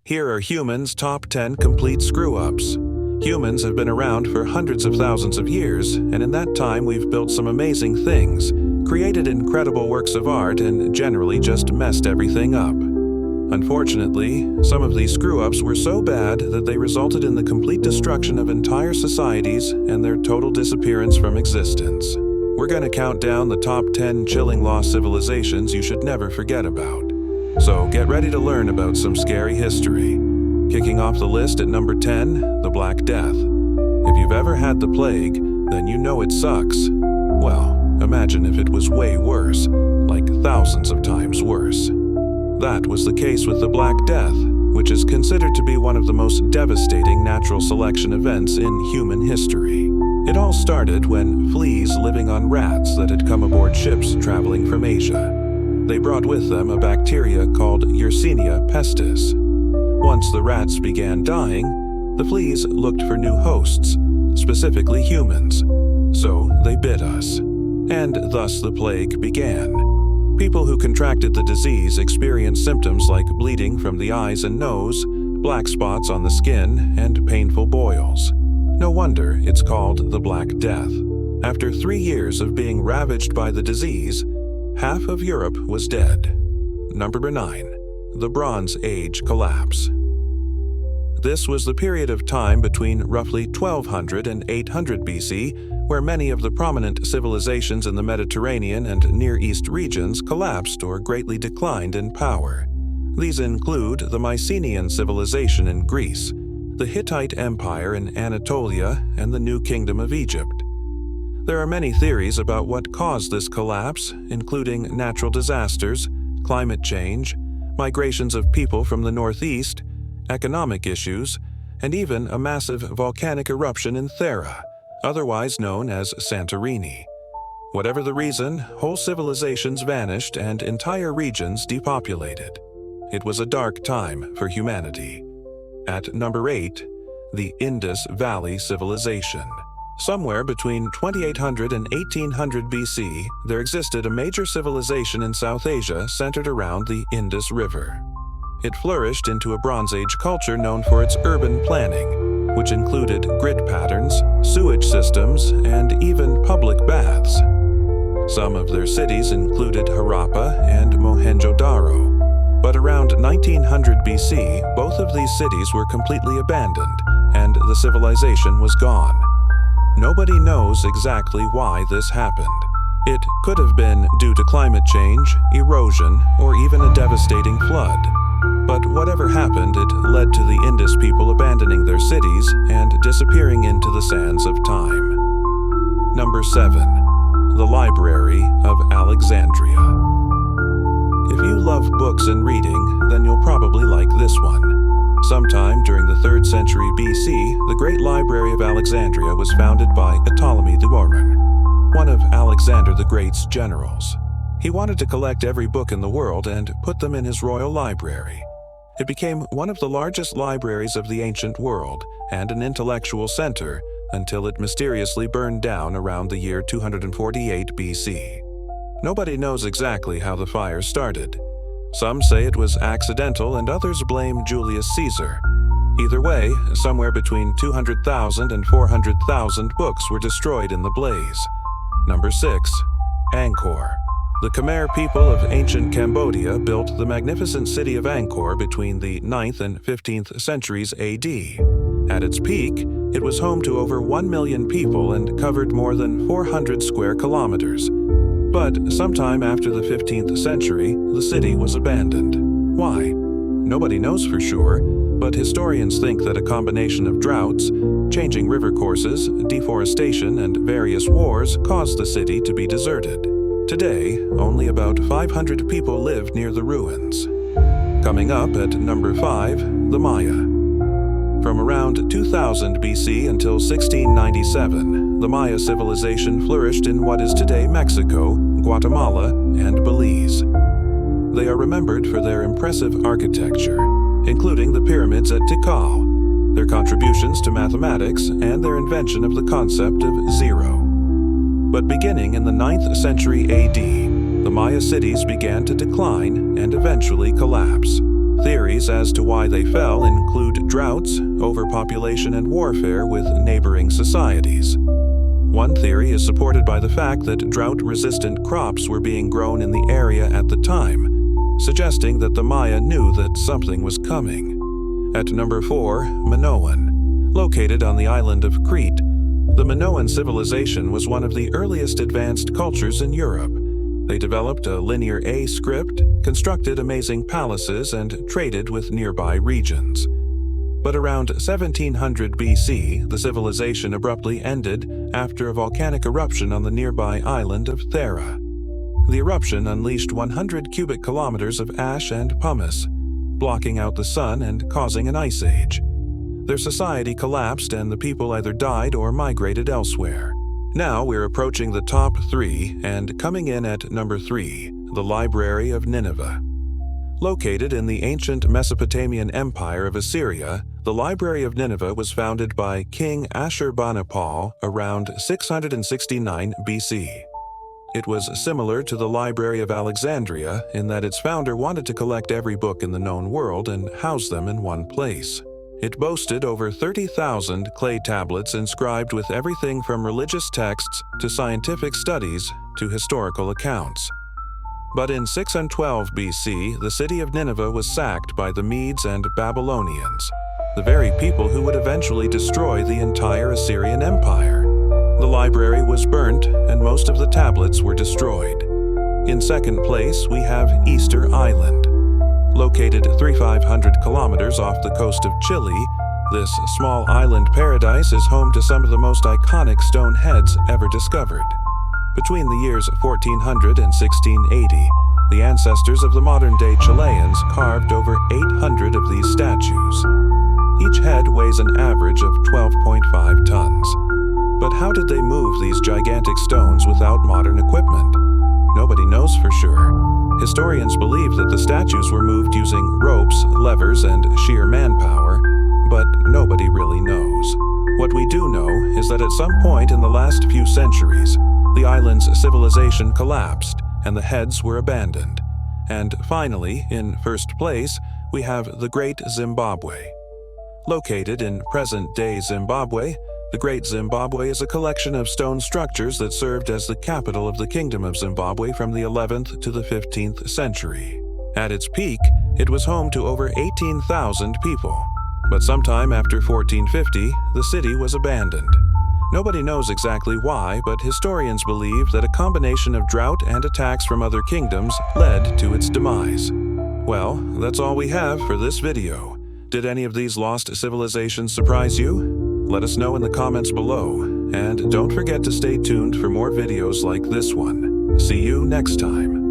Here are humans' top 10 complete screw-ups. Humans have been around for hundreds of thousands of years, and in that time we've built some amazing things, created incredible works of art, and generally just messed everything up. Unfortunately, some of these screw-ups were so bad that they resulted in the complete destruction of entire societies and their total disappearance from existence. We're going to count down the top 10 chilling lost civilizations you should never forget about. So get ready to learn about some scary history. Kicking off the list at number 10, the Black Death. If you've ever had the plague, then you know it sucks. Well, imagine if it was way worse, like thousands of times worse. That was the case with the Black Death, which is considered to be one of the most devastating natural selection events in human history. It all started when fleas living on rats that had come aboard ships traveling from Asia. They brought with them a bacteria called Yersinia pestis. Once the rats began dying, the fleas looked for new hosts, specifically humans. So they bit us, and thus the plague began. People who contracted the disease experienced symptoms like bleeding from the eyes and nose, black spots on the skin, and painful boils. No wonder it's called the Black Death. After 3 years of being ravaged by the disease, half of Europe was dead. Number 9. The Bronze Age Collapse. This was the period of time between roughly 1200 and 800 BC, where many of the prominent civilizations in the Mediterranean and Near East regions collapsed or greatly declined in power. These include the Mycenaean civilization in Greece, the Hittite Empire in Anatolia, and the New Kingdom of Egypt. There are many theories about what caused this collapse, including natural disasters, climate change, migrations of people from the northeast, economic issues, and even a massive volcanic eruption in Thera, otherwise known as Santorini. Whatever the reason, whole civilizations vanished and entire regions depopulated. It was a dark time for humanity. At number 8, the Indus Valley Civilization. Somewhere between 2800 and 1800 BC, there existed a major civilization in South Asia centered around the Indus River. It flourished into a Bronze Age culture known for its urban planning, which included grid patterns, sewage systems, and even public baths. Some of their cities included Harappa and Mohenjo-Daro, but around 1900 BC, both of these cities were completely abandoned, and the civilization was gone. Nobody knows exactly why this happened. It could have been due to climate change, erosion, or even a devastating flood. But whatever happened, it led to the Indus people abandoning their cities and disappearing into the sands of time. Number 7. The Library of Alexandria. If you love books and reading, then you'll probably like this one. Sometime during the 3rd century BC, the Great Library of Alexandria was founded by Ptolemy the Orman, one of Alexander the Great's generals. He wanted to collect every book in the world and put them in his royal library. It became one of the largest libraries of the ancient world and an intellectual center until it mysteriously burned down around the year 248 BC. Nobody knows exactly how the fire started. Some say it was accidental and others blame Julius Caesar. Either way, somewhere between 200,000 and 400,000 books were destroyed in the blaze. Number 6. Angkor. The Khmer people of ancient Cambodia built the magnificent city of Angkor between the 9th and 15th centuries AD. At its peak, it was home to over 1 million people and covered more than 400 square kilometers. But sometime after the 15th century, the city was abandoned. Why? Nobody knows for sure, but historians think that a combination of droughts, changing river courses, deforestation, and various wars caused the city to be deserted. Today, only about 500 people live near the ruins. Coming up at number 5, the Maya. From around 2000 BC until 1697, the Maya civilization flourished in what is today Mexico, Guatemala, and Belize. They are remembered for their impressive architecture, including the pyramids at Tikal, their contributions to mathematics, and their invention of the concept of zero. But beginning in the 9th century AD, the Maya cities began to decline and eventually collapse. Theories as to why they fell include droughts, overpopulation, and warfare with neighboring societies. One theory is supported by the fact that drought-resistant crops were being grown in the area at the time, suggesting that the Maya knew that something was coming. At number 4, Minoan. Located on the island of Crete, the Minoan civilization was one of the earliest advanced cultures in Europe. They developed a linear A script, constructed amazing palaces, and traded with nearby regions. But around 1700 BC, the civilization abruptly ended after a volcanic eruption on the nearby island of Thera. The eruption unleashed 100 cubic kilometers of ash and pumice, blocking out the sun and causing an ice age. Their society collapsed and the people either died or migrated elsewhere. Now we're approaching the top 3, and coming in at number 3, the Library of Nineveh. Located in the ancient Mesopotamian Empire of Assyria, the Library of Nineveh was founded by King Ashurbanipal around 669 BC. It was similar to the Library of Alexandria in that its founder wanted to collect every book in the known world and house them in one place. It boasted over 30,000 clay tablets inscribed with everything from religious texts to scientific studies to historical accounts. But in 612 BC, the city of Nineveh was sacked by the Medes and Babylonians, the very people who would eventually destroy the entire Assyrian Empire. The library was burnt, and most of the tablets were destroyed. In second place, we have Easter Island. Located 3,500 kilometers off the coast of Chile, this small island paradise is home to some of the most iconic stone heads ever discovered. Between the years 1400 and 1680, the ancestors of the modern-day Chileans carved over 800 of these statues. Each head weighs an average of 12.5 tons. But how did they move these gigantic stones without modern equipment? Nobody knows for sure. Historians believe that the statues were moved using ropes, levers, and sheer manpower, but nobody really knows. What we do know is that at some point in the last few centuries, the island's civilization collapsed and the heads were abandoned. And finally, in first place, we have the Great Zimbabwe. Located in present-day Zimbabwe, the Great Zimbabwe is a collection of stone structures that served as the capital of the Kingdom of Zimbabwe from the 11th to the 15th century. At its peak, it was home to over 18,000 people. But sometime after 1450, the city was abandoned. Nobody knows exactly why, but historians believe that a combination of drought and attacks from other kingdoms led to its demise. Well, that's all we have for this video. Did any of these lost civilizations surprise you? Let us know in the comments below, and don't forget to stay tuned for more videos like this one. See you next time.